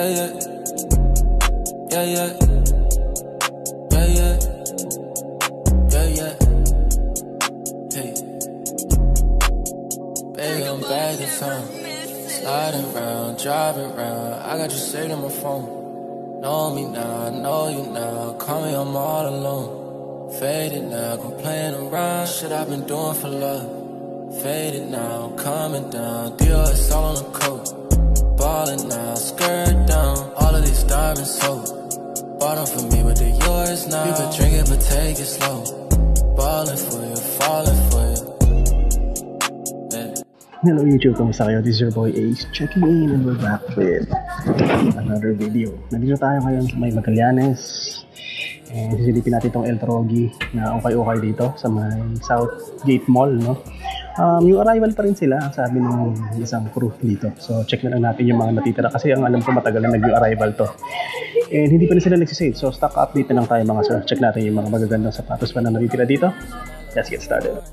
Yeah, yeah. Yeah, yeah. Yeah, yeah. Yeah, yeah. Hey. Baby, I'm back in town. Sliding around, driving around. I got you saved on my phone. Know me now, I know you now. Call me, I'm all alone. Faded now, go playing around. Shit I've been doing for love. Faded now, coming down. Dior, it's all on the coat. Ballin' now, skirt down. All of these diamonds sold. Bought them for me, but they're yours now. You could drink it, but take it slow. Ballin' for you, falling for you. Hello YouTube, kamusta kayo? This is your boy Ace checking in and we're back with another video. Nandito tayo ngayon sa may Magallanes. Sisilipin natin itong El Trogi na ukay-ukay dito sa may Southgate Mall, no? Yung arrival pa rin sila, sabi ng isang crew dito. So check na lang natin yung mga natitira kasi ang alam ko matagal na nag-yung arrival to. And hindi pa rin sila nagsisave. So stock update na lang tayo mga sir. Check natin yung mga magagandang sapatos pa na natitira dito. Let's get started.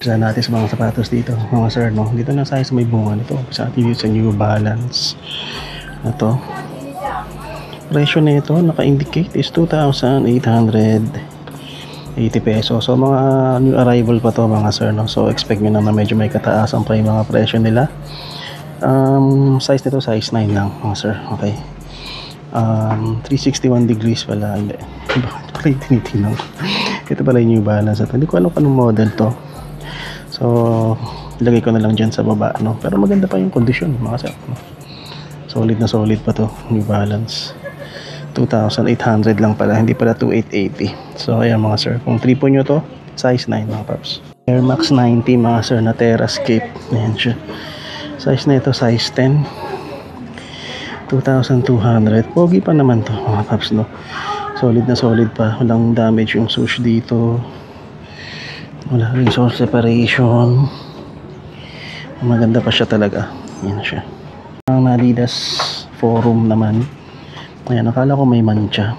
Saan natin sa mga sapatos dito mga sir, no? Dito na tayo sa may bunga nito sa atin dito sa New Balance na to. Presyo na ito naka-indicate is 2,880 pesos. So mga new arrival pa to mga sir, no? So expect nyo na medyo may kataasan pa yung mga presyo nila. Size nito size 9 lang mga sir. Okay. 361 degrees pala. Hindi. Bakit pala yung tinitingnan ko? Ito pala yung New Balance. Hindi ko alam kung anong model to. So, ilagay ko na lang dyan sa baba, no? Pero maganda pa yung condition, mga sir, no? Solid na solid pa to, New Balance. 2,800 lang pala, hindi pala 2,880. So, ayan mga sir, kung tripo nyo to, size 9 mga paps. Air Max 90 mga sir, na Terrascape. Ayan siya. Size na ito, size 10. 2,200. Pogi pa naman to, mga paps, no? Solid na solid pa. Walang damage yung swoosh dito. Wala rin soul separation. Maganda pa siya talaga. Yan siya. Ang Adidas Forum naman. Ayan, akala ko may mancha.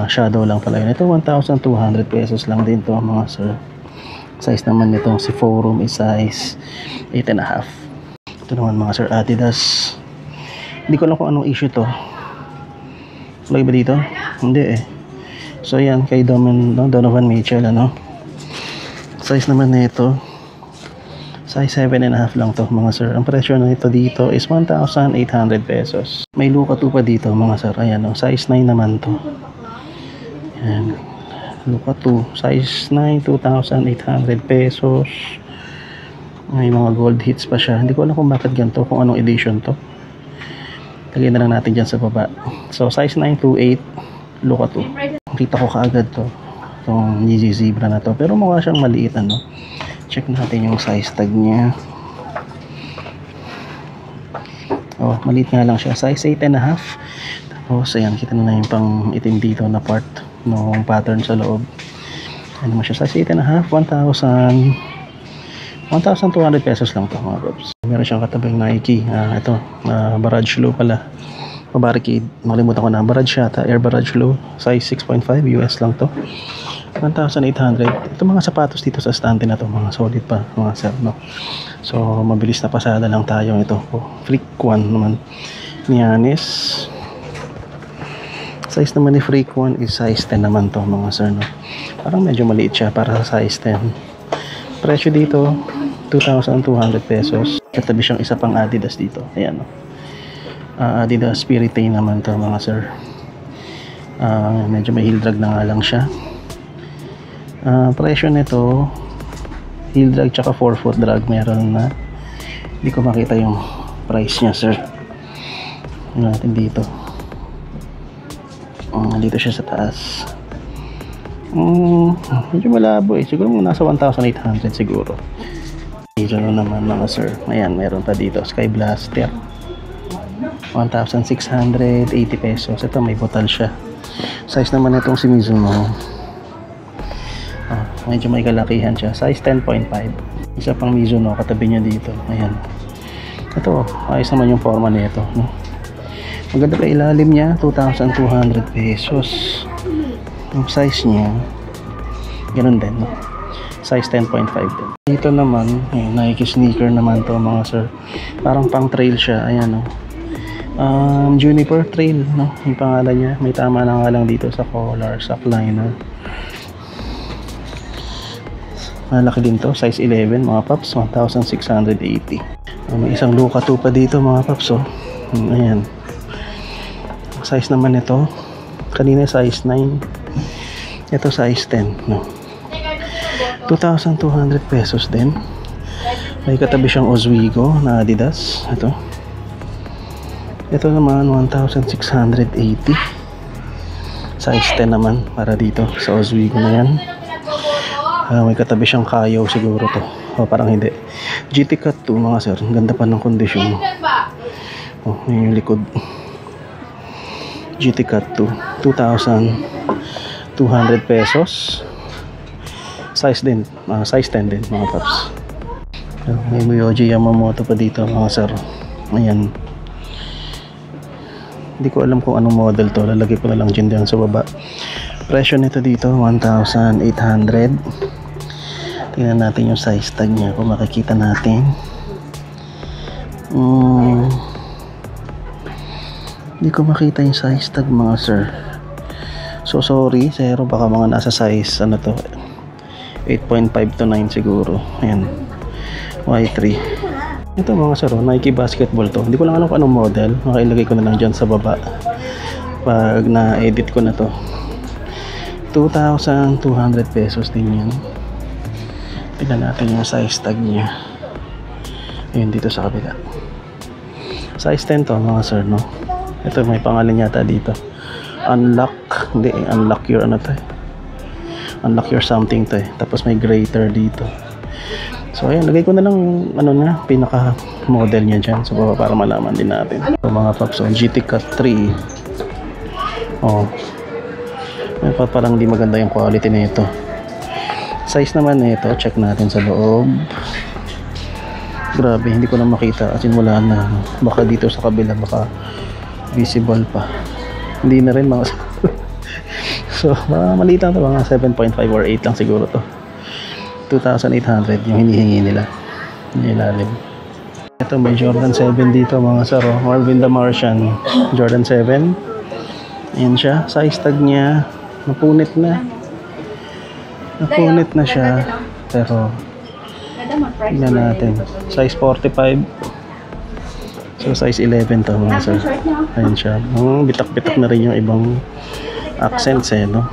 Shadow lang pala yun. Ito 1,200 pesos lang din to mga sir. Size naman nito si Forum is size 8.5. Ito naman mga sir Adidas. Hindi ko alam kung anong issue to. Lagi ba dito? Hindi eh. So yan kay Donovan Mitchell, ano? Size naman nito size 7.5 lang to mga sir. Ang presyo na ito dito is 1,800 pesos. May Luka 2 pa dito mga sir. Ayan o, size 9 naman to. Ayan, Luka 2 size 9, 2,800 pesos. May mga gold hits pa siya. Hindi ko alam kung bakit ganito, kung anong edition to. Lagyan na lang natin dyan sa baba. So size 9 to 8 Luka 2. Kita ko kaagad to, itong Yeezy Zebra na to, pero mukha siyang maliit, ano? Check natin yung size tag niya. Oh, maliit nga lang siya, size 8.5. Tapos ayan, kita na yung pang itim dito na part ng pattern sa loob. Ano mo siya, size 8.5, 1,200 pesos lang to mga bros. Meron siyang katabing Nike. Ito, Barrage Low pala, barricade, makalimutan ko na, Barrage yata, Air Barrage Low, size 6.5 US lang to, 1,800. Ito mga sapatos dito sa stante na to, mga solid pa mga sir, no? So mabilis na pasada lang tayo. Ito Freak 1 naman ni Yanis. Size naman ni Freak 1 is size 10 naman to mga sir, no? Parang medyo maliit siya para sa size 10. Presyo dito 2,200 pesos. Katabi siyang isa pang Adidas dito, ayan, no? Adidas Spirit Tay naman to mga sir. Medyo may heel drag na nga lang siya. Presyo nito, heel drag tsaka 4-foot drag meron na Hindi ko makita yung price niya, sir. Ano natin dito? Dito siya sa taas. Medyo malabo eh. Siguro nasa 1,800 siguro. Dito naman mga sir. Ayan, meron pa dito. Sky Blaster. 1,680 pesos. Ito may butal siya. Size naman itong si Mizuno. Medyo may kalakihan siya. Size 10.5. Isa pang Mizuno katabi niya dito. Ayan. Ito, ayos naman yung forma nito, no? Maganda pa ilalim niya, 2,200 pesos. Yung size niya, ganun din, no? Size 10.5 din. Dito naman, Nike sneaker naman to mga sir. Parang pang trail siya, ayan, no? Juniper Trail, no? Yung pangalan niya, may tama na nga lang dito sa collar, sa liner. Malaki din to, size 11 mga paps, 1,680. May isang Luka 2 pa dito mga paps, oh. Ayan. Size naman ito, kanina size 9, ito size 10, no? 2,200 pesos din. May katabi siyang Oswego na Adidas. Ito naman 1,680. Size 10 naman para dito sa Oswego na yan. May katabi siyang Kayo siguro to. O parang hindi. GT Cut 2 mga sir. Ganda pa ng kondisyon. Yun yung likod. GT Cut 2. 2,200 pesos. Size din. Size 10 din mga paps. May Myoji Yamamoto pa dito mga sir. Ayan. Hindi ko alam kung anong model to. Lalagay ko na lang dyan sa baba. Presyo nito dito 1,800. Tingnan natin yung size tag niya kung makikita natin. Hindi ko makita yung size tag mga sir. So sorry, zero, baka mga nasa size ano to, 8.5 to 9 siguro. Ayan, Y3. Ito mga sir, Nike basketball to. Hindi ko lang alam kung anong model. Makailagay ko na lang dyan sa baba pag na-edit ko na to. 2,200 pesos din yan. Tignan natin yung size tag niya. Ayun, dito sa kabila. Size 10 to mga sir, no? Ito may pangalan yata dito. Unlock. Hindi, unlock your ano to eh. Unlock your something to eh. Tapos may greater dito. So ayan, lagay ko na lang ano na, pinaka model niya dyan sa baba para malaman din natin. So, mga paps, GT Cut 3. Parang di maganda yung quality nito. Size naman nito, check natin sa loob. Grabe, hindi ko na makita as in wala na. Baka dito sa kabila baka visible pa. Hindi na rin mga so maliit lang to, mga 7.5 or 8 lang siguro to. 2,800 yung hinihingi nila. Ilalim. Ito may Jordan 7 dito mga sir. Marvin the Martian Jordan 7. Ayan siya. Size tag niya napunit na. Napunit na siya. Pero tingnan natin. Size 45. So size 11 to mga sir. Ayan siya. Bitak-bitak na rin yung ibang accents eh, no?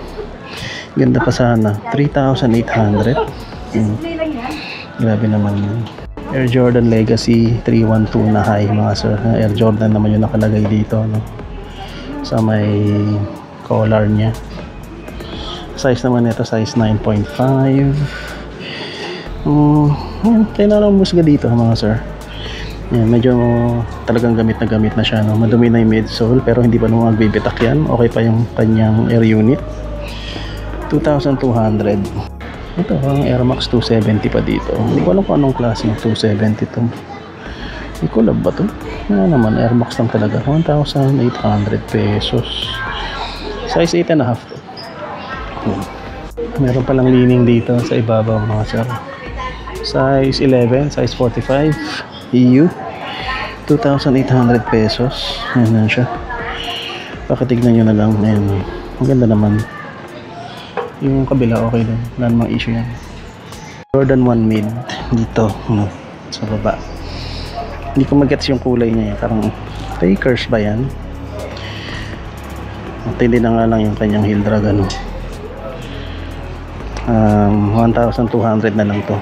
Ganda pa sana. 3,800. Grabe naman yun. Air Jordan Legacy 312 na high mga sir. Air Jordan naman yung nakalagay dito, no? Sa may collar niya. Size naman nito size 9.5. Kaya na lang musga dito mga sir. Yan, medyo talagang gamit na siya, no? Madumi na yung midsole pero hindi pa naman magbibitak yan. Okay pa yung kanyang air unit. 2,200. Ito ang Air Max 270 pa dito. Hindi ko alam kung anong klase yung 270 to. Ecolab ba to? Ano naman, Air Max lang talaga. 1,800 pesos. Size 8.5 to. Meron palang lining dito sa ibabaw mga sir. Size 11, size 45 EU, 2,800 pesos. Ayan na siya. Pakitignan nyo na lang. Ayan, maganda naman. Yung kabila okay din, wala namang issue yan. Jordan 1 mid dito, no, sa baba. Hindi ko mag-gets yung kulay niya, parang Fakers ba yan? At hindi na nga lang yung kanyang heel drag, ano. 1,200 na lang to.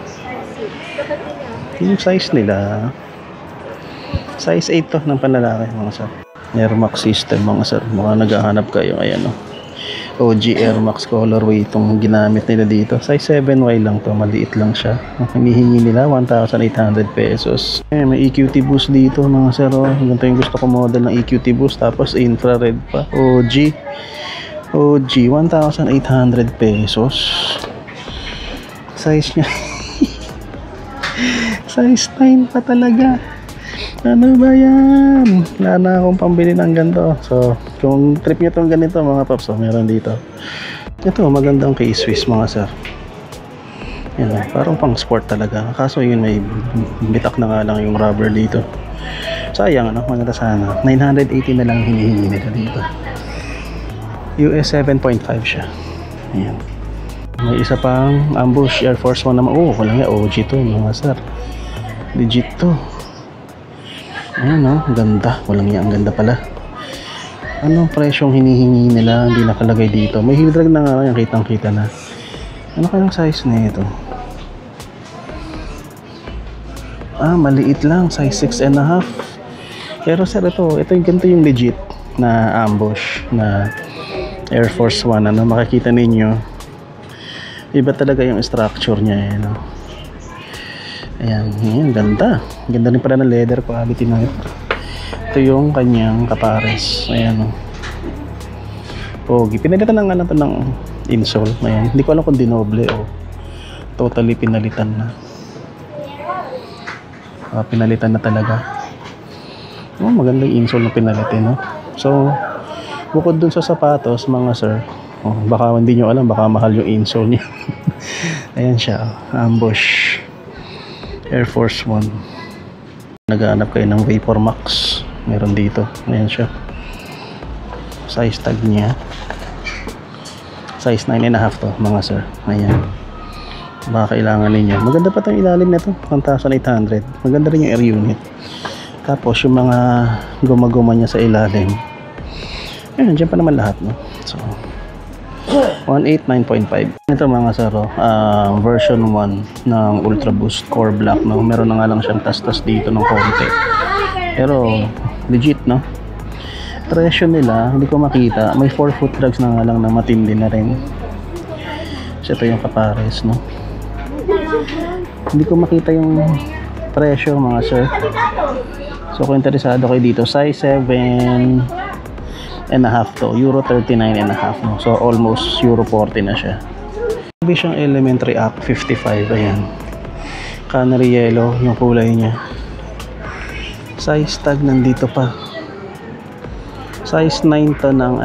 Yung size nila Size 8 to ng panlalaki mga sir. Air Max system mga sir. Mukhang naghahanap kayo. Ayan o. OG Air Max colorway itong ginamit nila dito. Size 7Y lang to. Maliit lang siya. Ang hinihingi nila 1,800 pesos. May EQT boost dito mga sir. Ganito yung gusto ko model ng EQT boost. Tapos infrared pa. OG 1,800 pesos. Size nya size 9 pa talaga. Ano ba yan? Wala na akong pambili ng ganito. So, kung trip nyo itong ganito mga paps, meron dito. Ito, magandang K-Swiss mga sir. Yan, parang pang sport talaga. Kaso yun, may bitak na nga lang yung rubber dito. Sayang, ano? Maganda sana. 980 na lang hinihingi nila dito. US 7.5 siya. Ayan. May isa pang ambush Air Force 1 naman. Oh, wala nga. OG to mga sir. Legit to. Ayan o, ganda. Walang yan, ang ganda pala. Anong presyong hinihingi nila? Hindi nakalagay dito. May heel drag na nga lang, kitang kita na. Ano kayang size na ito? Maliit lang. Size 6.5. Pero sir, ito yung ganito yung legit na ambush na Air Force 1. Ano, makikita ninyo, iba talaga yung structure niya. Ano? Ayan, ganda. Ganda rin pala ng leather quality na ito. Ito yung kanyang kapares. Ayan, pogi. Pinalitan na nga na ito ng insole. Ayan, hindi ko alam kung dinoble o totally pinalitan na. Pinalitan na talaga. Maganda yung insole na pinalitan, no? So, bukod dun sa sapatos, mga sir, baka hindi nyo alam, baka mahal yung insole niya. Ayan siya, ambush Air Force 1. Naghahanap kayo ng Vapor Max, meron dito. Ayan siya, size tag niya size 9.5 to mga sir. Ayan, baka kailangan ninyo. Maganda pa itong ilalim na ito, 1,800. Maganda rin yung air unit. Tapos yung mga guma-guma niya sa ilalim, ayan, dyan pa naman lahat, no? So 189.5. Ito mga sir, version 1 ng Ultra Boost Core Black, no? Meron na nga lang siyang tas-tas dito ng konti, pero legit, no? Presyo nila hindi ko makita. May 4 foot drags na nga lang na matindi na rin. So ito yung kapares, no? Hindi ko makita yung presyo mga sir. So kung interesado kayo dito, size 7.5 to, Euro 39.5, no? So almost Euro 40 na siya. Sabi siyang Elementary Act 55. Ayan, canary yellow yung kulay niya. Size tag nandito pa. Size 9 to ng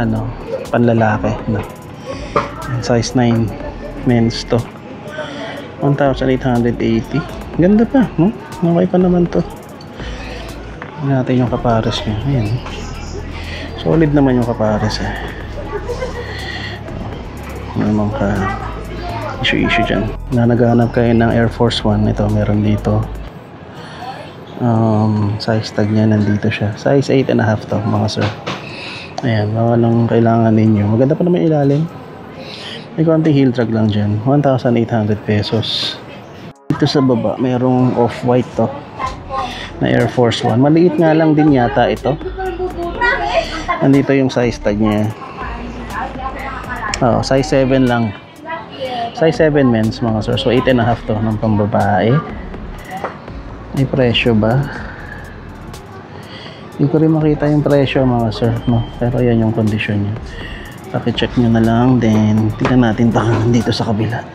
panlalaki, no? Size 9 men's to, 1,880. Ganda pa, no? Okay pa naman to. Natin yung kapares niya. Ayan, solid naman yung kapares, eh. Namang ka issue dyan. Naghahanap kayo ng Air Force 1. Ito, meron dito. Size tag niya nandito siya. Size 8.5 to mga sir. Ayan, baka lang kailangan ninyo. Maganda pa naman ilalim. May konting heel drag lang dyan. 1,800 pesos. Dito sa baba, mayroong off-white to na Air Force 1. Maliit nga lang din yata ito. Nandito yung size tag niya. Size 7 lang. Size 7 men's mga sir. So 8.5 to ng pambabae. May presyo ba? Hindi ko rin makita yung presyo mga sir, no? Pero yan yung condition niya. Paki-check nyo na lang. Then tignan natin baka nandito sa kabila.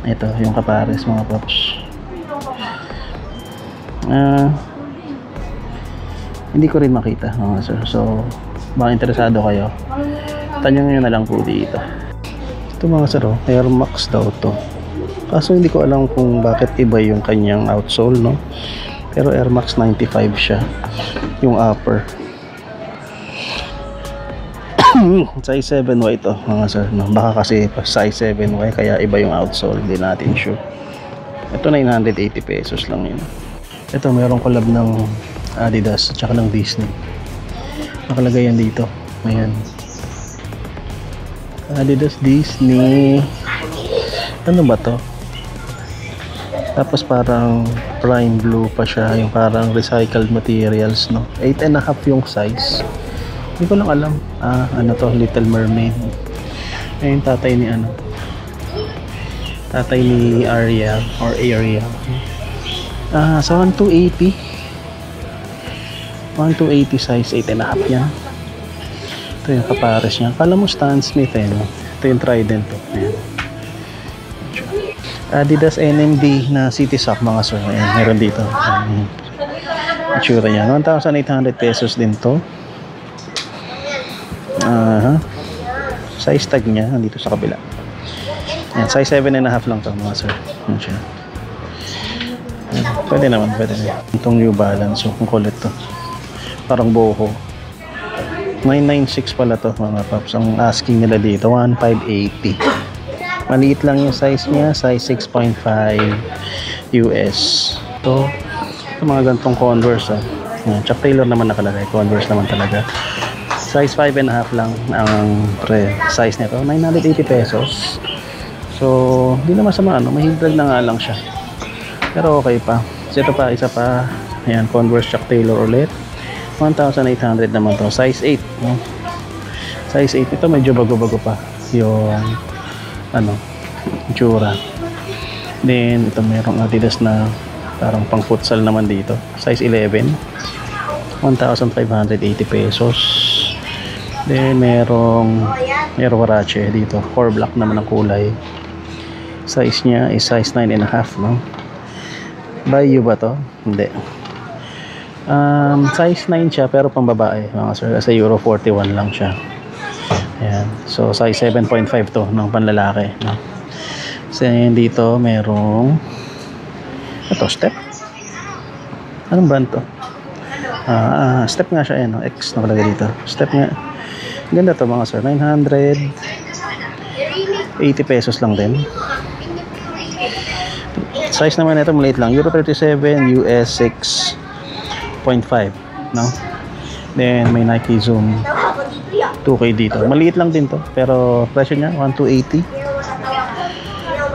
Ito yung kapares mga pops. Hindi ko rin makita mga sir. So baka interesado kayo, tanong nyo na lang po dito. Ito mga sir, Air Max daw to. Kaso hindi ko alam kung bakit iba yung kanyang outsole, no? Pero Air Max 95 siya yung upper. Size 7Y to mga sir, no? Baka kasi size 7Y kaya iba yung outsole, hindi natin sure. Ito 980 pesos lang yun. Ito mayroong collab ng Adidas at saka ng Disney. Nakalagay yan dito. Ayan, Adidas Disney. Ano ba to? Tapos parang prime blue pa siya, yung parang recycled materials, no? 8.5 yung size. Hindi ko lang alam. Ano to, Little Mermaid. Ayun, tatay ni ano. Tatay ni Ariel or Ariel. So 1280. 1280 size, 8.5 yan. Ito yung kapares niya. Kala mo Stan Smith eh, no? Ito yung Trident to. Ayan. Adidas NMD na City Sock mga sir. Ayan, meron dito. Itsura niya. 1,800 pesos din to. Size tag niya nandito sa kabila. Ayan, size 7.5 lang to mga sir. Ayan siya. Ayan, pwede naman. Itong New Balance. So, ang kulit to. Parang boho. 996 pala to mga paps. Ang asking nila dito 1,580. Maliit lang yung size niya, size 6.5 US. Ito mga gantong Converse. Chuck Taylor naman nakalagay, Converse naman talaga. Size 5.5 lang ang size nito, 980 pesos. So, hindi naman sama, mahintag na nga lang siya. Pero okay pa. So, ito pa, isa pa. Ayan, Converse Chuck Taylor ulit. 1,800 naman to, size 8. Size 8, ito medyo bago-bago pa yung itsura. Then ito merong Adidas na parang pang futsal naman dito, size 11, 1,580 pesos. Then merong Warache dito, core black naman ang kulay. Size niya is size 9.5, no? By you ba to? Hindi. Size 9 siya pero pang babae mga sir, kasi Euro 41 lang siya. Ayan. So size 7.5 to ng panlalaki, no? So dito merong Step. Anong brand to? Step nga siya, no? X nakalagay dito. Step nga. Ganda to mga sir. 980 pesos lang din. Size naman ito maliit lang. Euro 37, US 6.5, no? Then may Nike Zoom 2K dito. Maliit lang din to, pero presyo niya 1,280.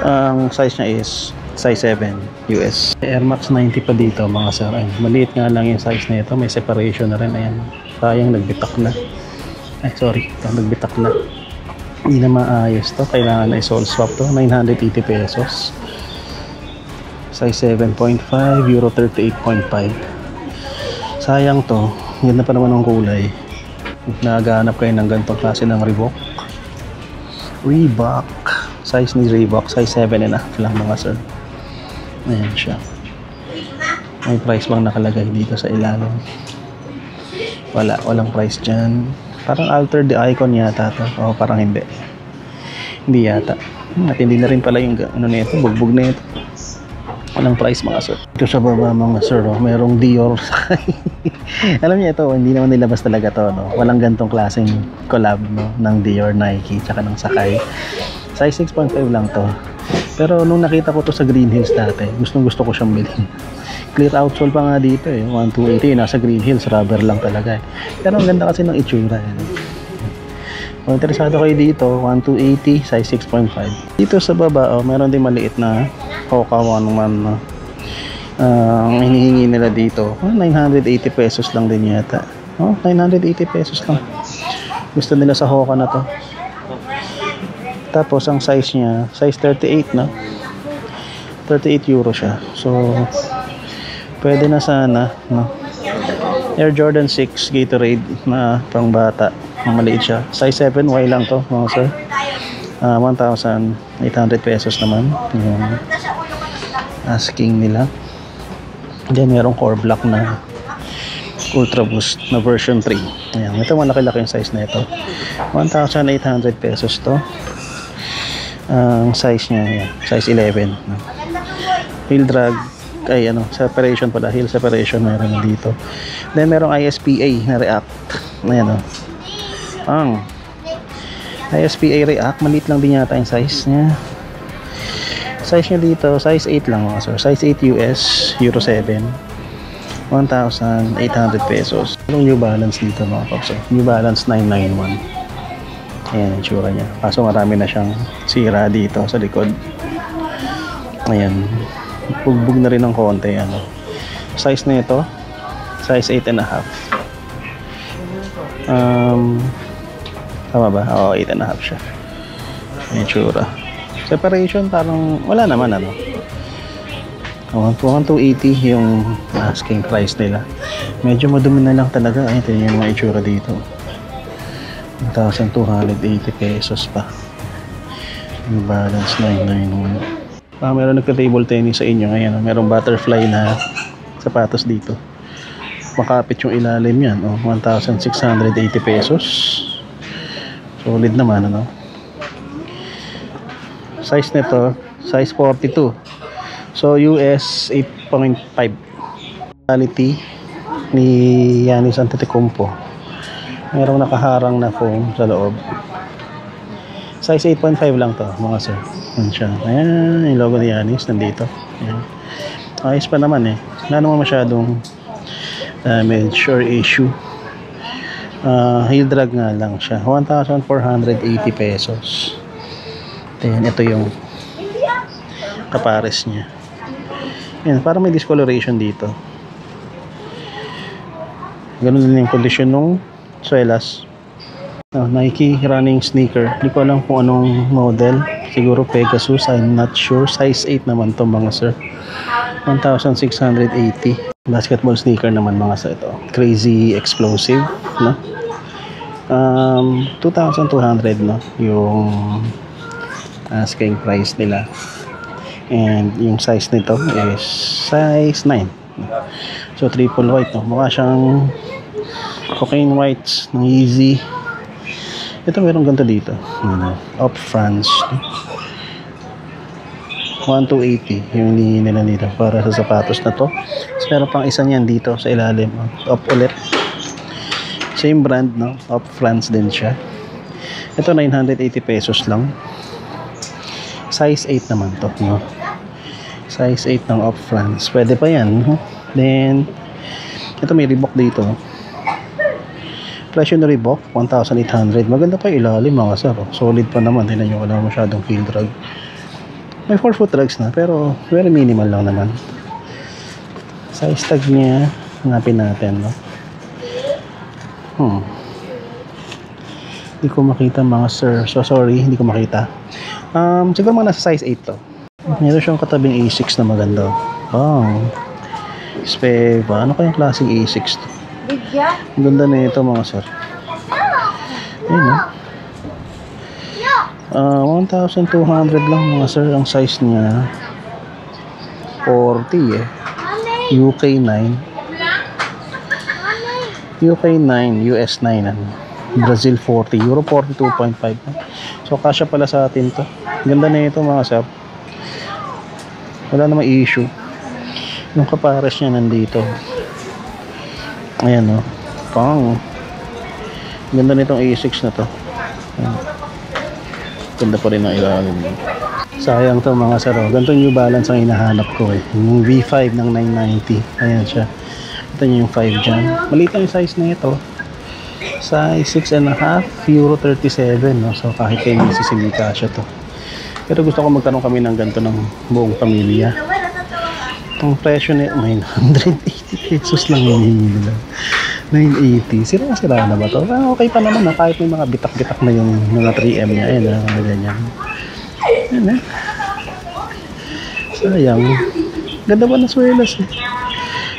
Ang size niya is size 7 US. Air Max 90 pa dito mga sir. Ay, maliit nga lang yung size na ito. May separation na rin. Ayan. Sayang nagbitak na. Ay sorry, ito nagbitak na. Hindi na maayos to. Kailangan na i-sole swap to. 980 pesos. Size 7.5, Euro 38.5. Sayang to. Ganda pa naman ng kulay. Nagahanap kayo ng ganitong klase ng Reebok. Size ni Reebok, size 7.5 lang mga sir. Ayan siya. May price bang nakalagay dito sa ilalim? Walang price dyan. Parang alter the icon yata to. O parang hindi. Hindi yata. At hindi na rin pala yung nito, bugbog na ito. Walang price mga sir. Ito sa baba mga sir, merong Dior. Alam niyo ito, hindi naman nilabas talaga to, no? Walang gantong klaseng collab, no? Ng Dior, Nike, tsaka ng Sakay. Size 6.5 lang to. Pero nung nakita ko to sa Green Hills dati, gusto ko siyang bilhin. Clear outsole pa nga dito eh, 1,280, nasa Green Hills, rubber lang talaga eh. Pero ang ganda kasi ng itsura eh. Kung interesado kayo dito, 1,280, size 6.5. Dito sa baba, meron din maliit na Hoka 1-1. Ang hinihingi nila dito, 980 pesos lang din yata. 980 pesos lang. Gusto nila sa Hoka na to. Tapos ang size niya, size 38 na. 38 euro siya. So, pwede na sana, no? Air Jordan 6 Gatorade na pang bata. Maliit siya. Size 7Y lang to, mga sir. 1,800 pesos naman yung asking nila. Then merong core black na Ultra Boost na version 3. Ayan, ito malaki-laki yung size na ito. 1,800 pesos to. Ang size niya, ayan, size 11. Heel drag, separation pala, heel separation meron dito. Then merong ISPA na React. Ayan o. Ang ISPA React, maliit lang din yata yung size niya. Size niya dito, size 8 lang mga sir. Size 8 US, Euro 7. 1,800 pesos. Anong New Balance dito mga paps? New Balance 991. Ayan yung tsura niya. Kaso marami na siyang sira dito sa likod. Ayan. bugbog na rin ng konti, ano. Size na ito, size 8.5. Tama ba? Oo, 8.5 siya. May tsura. Separation parang wala naman, ano. 1,280 yung asking price nila. Medyo madumi na lang talaga. Ay, ito yung mga itsura dito. 1,280 pesos pa. Yung balance 991. Meron nagka-table tennis sa inyo. Ayan, merong butterfly na sapatos dito. Makapit yung ilalim yan. 1,680 pesos. Solid naman, ano. Size nito, size 42. So, US 8.5. Quality ni Giannis Antetokounmpo. Merong nakaharang na foam sa loob. Size 8.5 lang to, mga sir. Yan siya. Ayan, yung logo ni Giannis nandito. Ayan. Ayos pa naman eh. Wala naman masyadong damage or issue. Heel drag nga lang siya. 1,480 pesos. Then, ito yung kapares niya. Yan, parang may discoloration dito. Ganun din yung condition ng suelas. Nike running sneaker. Hindi ko alam kung anong model. Siguro Pegasus, I'm not sure. Size 8 naman to, mga sir. 1,680. Basketball sneaker naman, mga sir. Ito. Crazy explosive, no? 2,200, no? Yung asking price nila. And yung size nito is size 9. So triple white, no? Mukha siyang cocaine whites ng Yeezy. Ito meron ganito dito. Up France. 1,280 yung hinihingi nila dito para sa sapatos na to. So, meron pang isa niyan dito sa ilalim. Up ulit. Same brand, no? Up France din siya. Ito 980 pesos lang. Size 8 naman to, no? Size 8 ng Up France. Pwede pa yan, no? Then, ito may Reebok dito. Presyo na Reebok, 1,800. Maganda pa yung ilalim, mga sir. Solid pa naman. Tignan nyo, wala masyadong field drag. May 4-foot drags na, pero very minimal lang naman. Size tag niya, hanapin natin, no? Hindi ko makita, mga sir. So, sorry, hindi ko makita. Siguro mga nasa size 8 to. Meron siyang katabing A6 na maganda. Wow. Speva. Ano kayang klaseng A6 to? Ang ganda na ito, mga sir. Ayun, 1,200 lang, mga sir. Ang size niya 40 eh. UK 9. UK 9, US 9 ano. Brazil 40, Euro 42.5. So kasya pala sa atin to. Ganda na ito, mga sir. Wala namang issue. Yung kapares niya nandito. Ayan, no. Pang. Ganda nitong A6 na to. Ayan. Ganda pa rin ang ilalim. Sayang to, mga sir. Ganito New Balance ang hinahanap ko eh. Yung V5 ng 990. Ayan siya. Ito niyo yung 5 dyan. Maliit ang size na ito. Size 6.5, Euro 37, no? So kahit kayo nagsisimika siya to. Pero gusto ko magkaroon kami ng ganito ng buong pamilya. Itong presyo na 980 pesos lang hinihingi nila. 980. Sira na ba to? Okay pa naman, na kahit may mga bitak-bitak na yung mga 3M niya. Ayan, mga ganyan. Ayan, eh. Sayang. Ganda ba na swelas eh.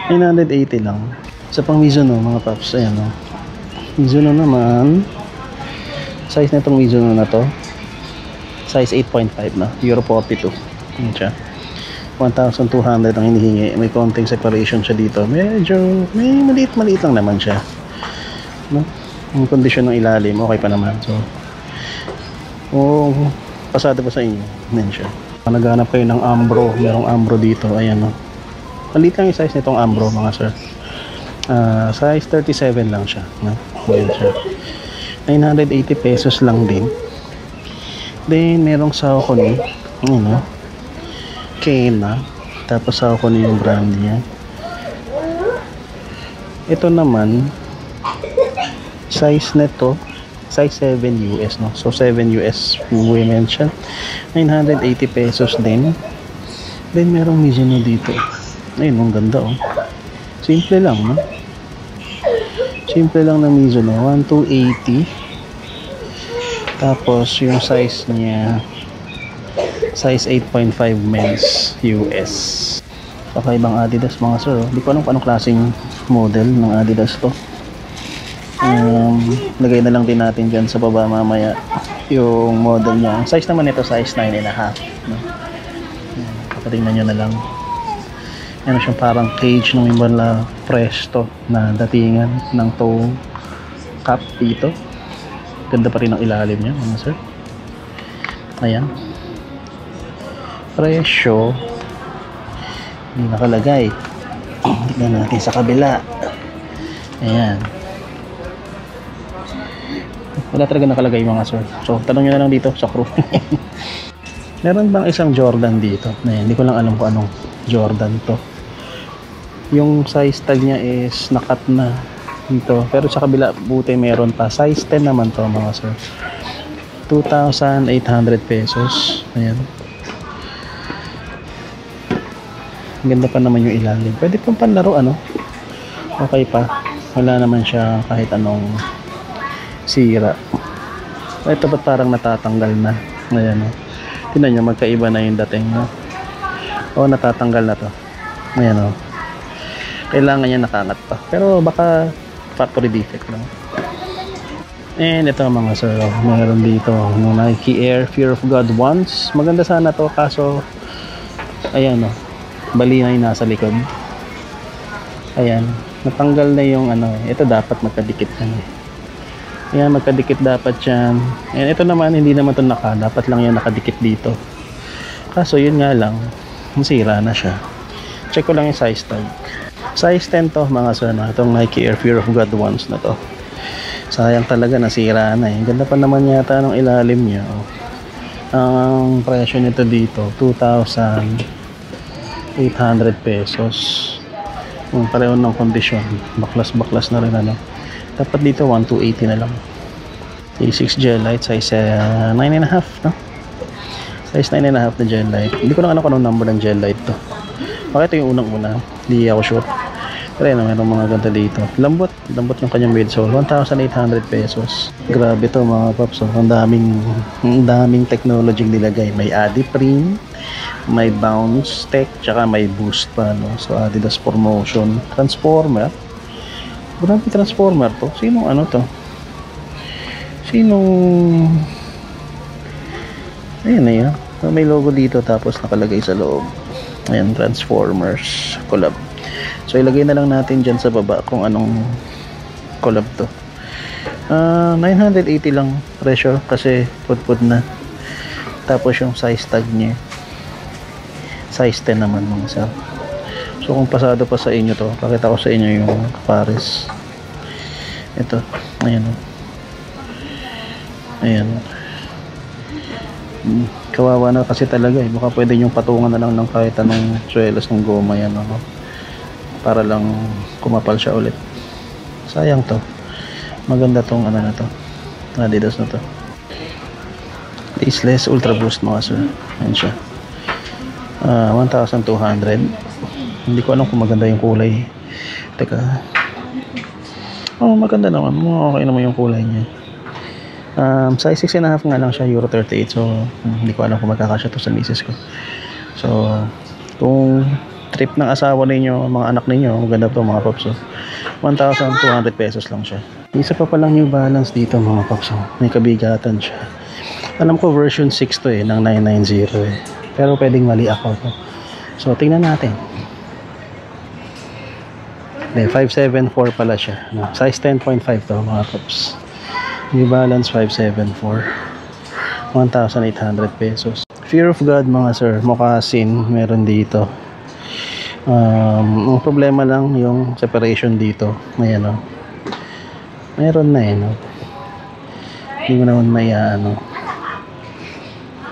980 lang. Sa pang Mizuno, mga paps. Ayan, no? Mizuno naman. Size na itong Mizuno na to. Size 8.5 na. Euro 42. Ayan siya. 1,200 ang hinihingi. May konting separation siya dito. Medyo, may maliit lang naman siya. No? Ang kondisyon ng ilalim, okay pa naman. So, pasado pa sa inyo. Ayan siya. Naghanap kayo ng Ambro. Merong Ambro dito. Ayan, no? Maliit lang yung size nitong Ambro, mga sir. Size 37 lang siya, no? Ayan siya. 980 pesos lang din. Then, merong Saucony. Ayan, no? Kena. Tapos Saucony yung brand niya. Ito naman, size nito, size 7 US, no? So, 7 US women siya. 980 pesos din. Then merong Mizuno dito. Ayun, ang ganda oh. Simple lang, no? Simple lang na Mizuno. 1280. Tapos yung size niya, size 8.5 men's US. Kakaibang Adidas mga sir. Hindi ko alam kung anong klaseng model ng Adidas to. Lagay na lang din natin dyan sa baba mamaya yung model niya. Ang size naman ito, size 9.5, no? Papatingnan nyo na lang. Yan siyang parang cage ng Wimbala Presto na datingan ng toe cap dito. Ganda pa rin ang ilalim niya mga sir. Ayan. Presyo hindi nakalagay. Tignan natin sa kabila. Ayan. Wala talaga nakalagay mga sir. So tanong nyo na lang dito sa crew. Meron bang isang Jordan dito? Ayan, hindi ko lang alam kung anong Jordan to. Yung size tag niya is nakat na dito. Pero sa kabila buti meron pa. Size 10 naman to mga sir. 2,800 pesos. Ayan. Ganda pa naman yung ilalim. Pwede pang panlaro ano. Okay pa. Wala naman siya kahit anong sira. Ito ba't parang natatanggal na. Ayan o. Tingnan nyo magkaiba na yung dating. No? O natatanggal na to. Ayan o. Kailangan niya nakangat pa. Pero baka factory defect lang. And ito mga sir. Meron dito yung Nike Air Fear of God Once. Maganda sana to kaso ayan o. Bali na yung nasa likod. Ayan. Natanggal na yung ano. Ito dapat magkadikit na. Ayan, magkadikit dapat yan. Ayan, ito naman, hindi naman ito naka. Dapat lang yan nakadikit dito. Kaso yun nga lang. Masira na siya. Check ko lang yung size tag. Size 10 to mga sir. No? Itong Nike Air Fear of God Once na to. Sayang talaga nasira na eh. Ganda pa naman yata ng ilalim niya. Oh. Ang presyo nito dito, 2,800 pesos. Pareho ng kondisyon. Baklas na rin ano. Dapat dito 1,280 na lang. A6 gel light size 9.5 no? Size 9.5 na gel light. Hindi ko na alam kung anong number ng gel light to. Baka ito yung unang-una. Hindi ako sure. Pero yun, mayroong mga ganda dito. Lambot yung kanyang midsole. 1,800 pesos. Grabe to mga paps. So, ang daming technology nilagay. May Adiprin, may bounce tech, tsaka may boost pa. No? So Adidas Promotion. Transformer. Grabe transformer to. Sinong ano to? Ayan na yun. May logo dito tapos nakalagay sa loob. Ayan, Transformers collab. So ilagay na lang natin dyan sa baba kung anong collab to. 980 lang presyo kasi pud na. Tapos yung size tag niya size 10 naman mga sir. So kung pasado pa sa inyo to, pakita ko sa inyo yung Paris. Ito, ayan o. Ayan. Kawawa na kasi talaga eh. Baka pwede yung patungan na lang ng kahit anong swelas ng goma yan. Ano? Para lang kumapal siya ulit. Sayang to. Maganda tong ano na to. Adidas na to. Faceless Ultra Boost mga sir. Ayan siya. 1,200. Hindi ko alam kung maganda yung kulay. Teka. Oh, maganda naman. Okay naman yung kulay niya. Size 6.5 nga lang siya, Euro 38. So, hindi ko alam kung magkakasya to sa misis ko. So, kung trip ng asawa ninyo, mga anak ninyo, maganda to mga paps. So, 1,200 pesos lang siya. Isa pa palang New Balance dito mga paps. So, may kabigatan siya. Alam ko version 6 to eh, ng 990 eh. Pero pwedeng mali ako to. So, tingnan natin. 574 pala siya. No? Size 10.5 to mga paps. New Balance 574. 1,800 pesos. Fear of God mga sir. Moccasin meron dito. Ang problema lang yung separation dito. Ayan o. Meron na eh. No? Hindi ko naman may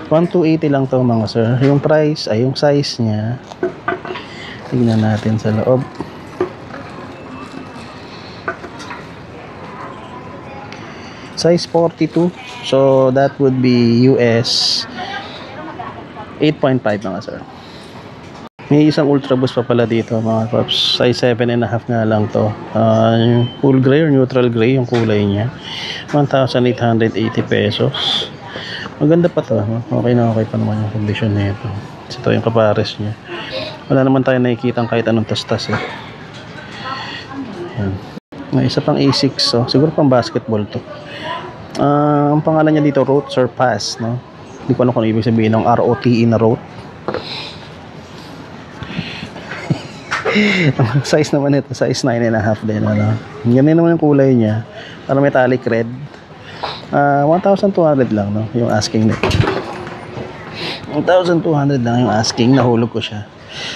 1,280 lang to mga sir. Yung price ay yung size niya. Tingnan natin sa loob. Size 42. So that would be US 8.5 mga sir. May isang Ultra Boost pa pala dito mga paps. Size 7.5 nga lang to. Yung full gray or neutral gray yung kulay niya. 1,880 pesos. Maganda pa to. Okay na okay pa naman yung condition na ito. Ito yung kapares niya. Wala naman tayo nakikita kahit anong tastas eh. Yan. May isa pang A6. So, siguro pang basketball to. Ang pangalan niya dito Rote Surpass. No? Hindi ko alam kung ano ibig sabihin ng ROTE na Rote. Size naman ito, size 9.5 din, ano. Ganyan naman yung kulay niya, para metallic red. 1,200 lang, no, yung asking nito. 1,200 lang yung asking, nahulog ko siya.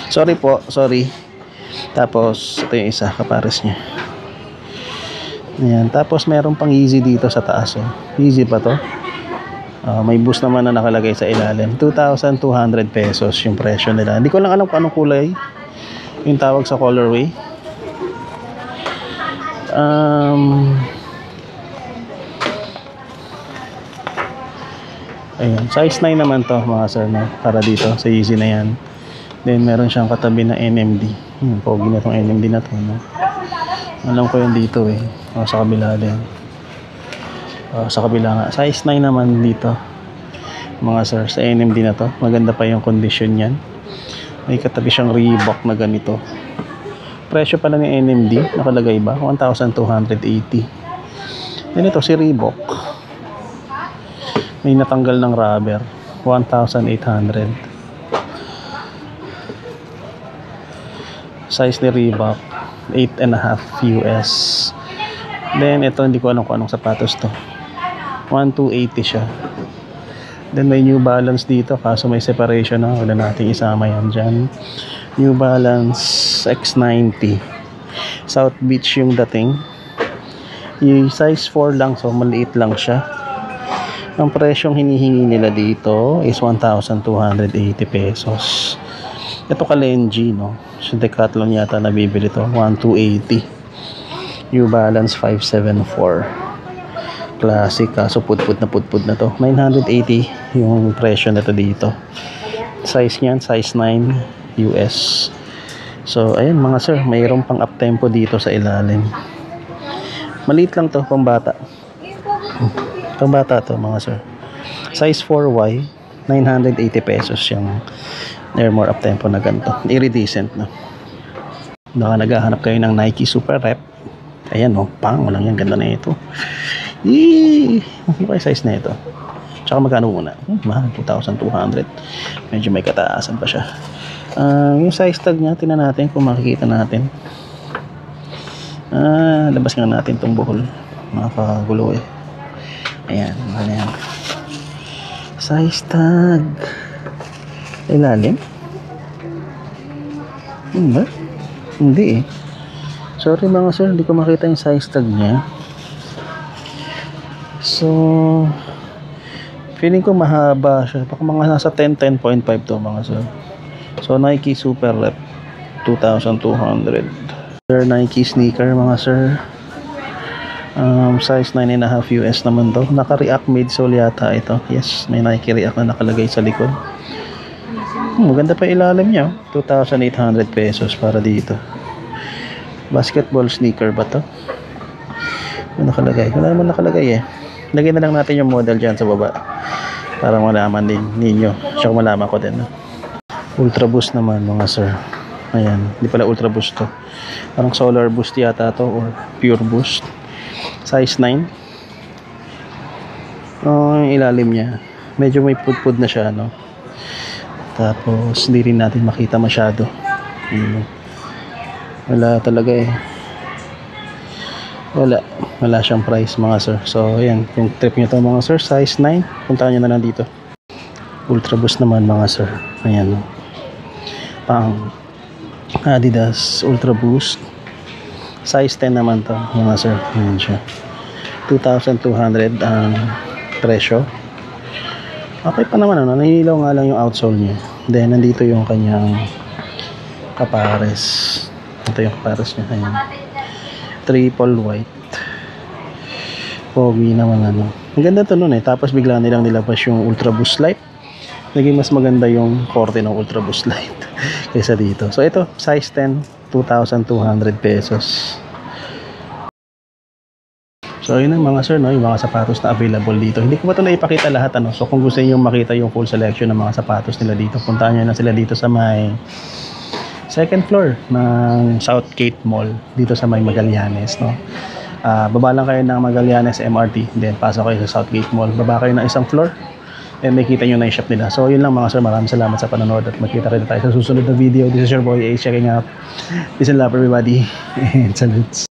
Sorry po, sorry. Tapos, ito yung isa, kapares niya. Ayan, tapos meron pang Easy dito sa taas, oh. Easy pa to. May boost naman na nakalagay sa ilalim. 2,200 pesos yung presyo nila. Hindi ko lang alam kung anong kulay yung tawag sa colorway. Ayan, size 9 naman to mga sir, no? Para dito sa Easy na yan. Then meron siyang katabi na NMD. Pogi na tong NMD na to, no? Alam ko yun dito eh. Sa kabila din. Sa kabila nga, size 9 naman dito mga sir, sa NMD na to. Maganda pa yung condition yan. May katabi siyang Reebok na ganito. Presyo pala ni NMD nakalagay ba? 1,280. Yan ito si Reebok, may natanggal ng rubber, 1,800. Size ni Reebok 8.5 US. Then ito hindi ko alam kung anong sapatos to. 1,280 siya. Then may New Balance dito, kaso may separation na, wala nating isama yan dyan. New Balance X90 South Beach yung dating. Yung size 4 lang, so maliit lang siya. Ang presyong hinihingi nila dito is 1,280 pesos. Ito Kalenji, no? Sa Decathlon yata nabibili to, 1,280. New Balance 574 Classic, kaso putput na to. 980 yung presyo na to dito. Size niyan, size 9 US. So, ayun mga sir, mayroon pang up tempo dito sa ilalim. Maliit lang to, pambata. Pambata to mga sir. Size 4Y, 980 pesos yung Airmore up tempo na ganito. Iridescent, no? Baka naghahanap kayo ng Nike Super Rep. Ayan, no? Pang, walang yan. Ganda na ito. Ano kaya size na ito? Tsaka magkano muna? Mahal, 2,200. Medyo may kataasan pa siya. Yung size tag niya, tingnan natin kung makikita natin. Labas nga natin itong buhol. Makagulo eh. Ayan, ayan. Size tag. Ilalim? Ba? Hindi eh. Sorry mga sir, hindi ko makita yung size tag niya. So, feeling ko mahaba siya. Baka mga nasa 10, 10.5 to mga sir. So, Nike Super Rep 2,200. Sir, Nike sneaker mga sir. Size 9.5 US naman to. Naka-React midsole yata ito. Yes, may Nike React na nakalagay sa likod. Maganda pa ilalim niya. 2,800 pesos para dito. Basketball sneaker ba to? Ano nakalagay? Wala naman nakalagay eh. Lagyan na lang natin yung model dyan sa baba para malaman din ninyo. Tsaka malaman ko din. No? Ultra Boost naman mga sir. Ayan. Hindi pala Ultra Boost to. Parang Solar Boost yata to or Pure Boost. Size 9. Yung ilalim niya. Medyo may pudpud na siya. No? Tapos hindi rin natin makita masyado. Wala talaga eh. Wala siyang price mga sir. So ayan, kung trip nyo to mga sir, size 9, puntahan nyo na lang dito. Ultra Boost naman mga sir. Ayan, pang Adidas Ultra Boost. Size 10 naman to mga sir. Ayan siya, 2,200 ang presyo. Okay pa naman, ano, nahihilo nga lang yung outsole niya. Then nandito yung kanyang kapares. Ito yung kapares niya. Ayan, triple white. Pogi naman ano. Ang ganda to nun eh. Tapos bigla nilang nilabas yung Ultra Boost Light. Naging mas maganda yung korte ng Ultra Boost Light. kaysa dito. So ito, size 10, 2,200 pesos. So yun ang mga sir, no, yung mga sapatos na available dito. Hindi ko pa ito naipakita lahat, ano. So kung gusto niyo makita yung full selection ng mga sapatos nila dito, puntahan niyo na sila dito sa may second floor ng Southgate Mall, dito sa may Magallanes, no. Baba lang kayo ng Magallanes MRT, then pasok kayo sa Southgate Mall, baba kayo ng isang floor, and makita nyo na yung shop nila. So yun lang mga sir, maraming salamat sa panonood at magkita rin tayo sa susunod na video. This is your boy Ace checking out. Peace and love everybody, and salutes.